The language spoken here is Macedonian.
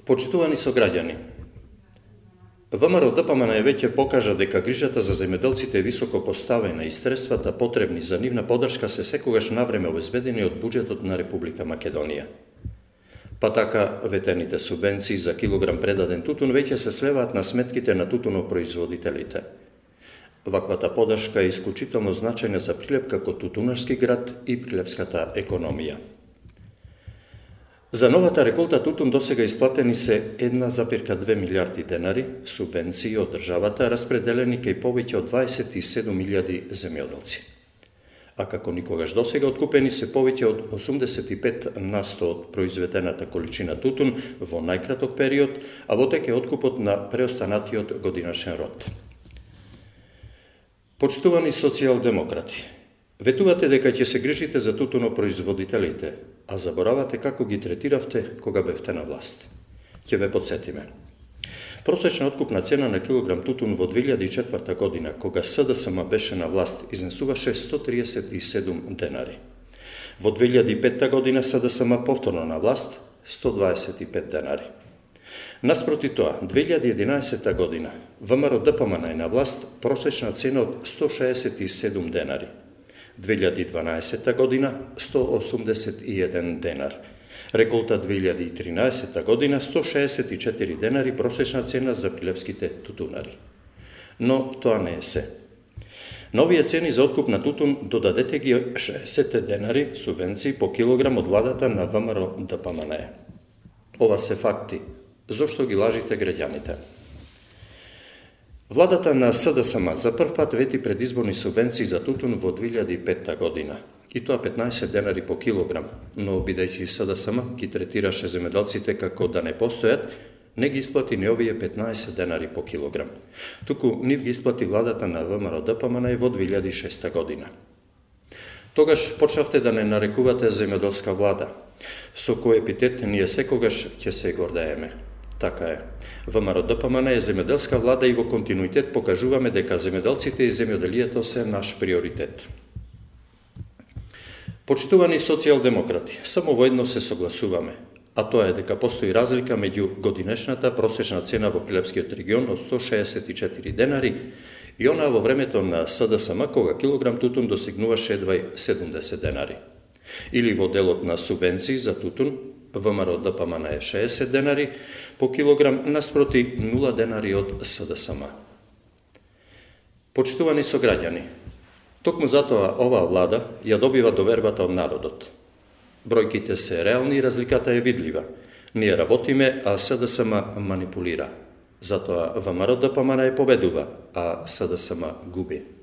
Почитувани сограѓани, ВМРО ДПМН веќе покажа дека грижата за земјоделците е високо поставена и средствата потребни за нивна поддршка се секогаш навреме обезбедени од буџетот на Република Македонија. Па така, ветените субвенции за килограм предаден тутун веќе се слеваат на сметките на тутунопроизводителите. Ваквата поддршка е исклучително значајна за Прилеп како тутунарски град и прилепската економија. За новата реколта тутун досега исплатени се 1,2 милиарди денари субвенции од државата, распределени кај повеќе од 27.000 земјоделци. А како никогаш досега откупени се повеќе од 85% од произведената количина тутун во најкраток период, а во тек е откупот на преостанатиот годинашен род. Почитувани социјалдемократи, ветувате дека ќе се грижите за тутунопроизводителите, а заборавате како ги третиравте кога бевте на власт. Ќе ве подсетиме. Просечна откупна цена на килограм тутун во 2004 година, кога СДСМ беше на власт, изнесуваше 137 денари. Во 2005 година СДСМ повторно на власт, 125 денари. Наспроти тоа, 2011 година ВМРО ДПМН е на власт, просечна цена од 167 денари. 2012 година 181 денар. Реколта 2013 година 164 денари просечна цена за прилепските тутунари. Но тоа не е се. На овие цени за откуп на тутун додадете ги 60 денари субвенции по килограм од владата на ВМРО ДПМН. Ова се факти. Зошто ги лажите граѓаните? Владата на СДСМ за прв пат вети предизборни субвенции за тутун во 2005 година. И тоа 15 денари по килограм, но бидејќи СДСМ ги третираше земјоделците како да не постојат, не ги исплати ни овие 15 денари по килограм. Туку нив ги исплати владата на ВМРО ДПМН во 2006 година. Тогаш почнавте да не нарекувате земјоделска влада, со кој епитет ние секогаш ќе се гордееме. Така е. ВМРО ДПМН е земјоделска влада и во континуитет покажуваме дека земјоделците и земјоделието се наш приоритет. Почитувани социјалдемократи, само во едно се согласуваме, а тоа е дека постои разлика меѓу годинешната просечна цена во Прилепскиот регион од 164 денари и она во времето на СДСМ, кога килограм тутун достигнуваше едва 70 денари. Или во делот на субвенции за тутун, ВМРО ДПМН е 60 денари по килограм, наспроти 0 денари од СДСМ. Почитувани сограѓани, токму затоа оваа влада ја добива довербата од народот. Бројките се реални и разликата е видлива. Ние работиме, а СДСМ манипулира. Затоа ВМРО ДПМН е победува, а СДСМ губи.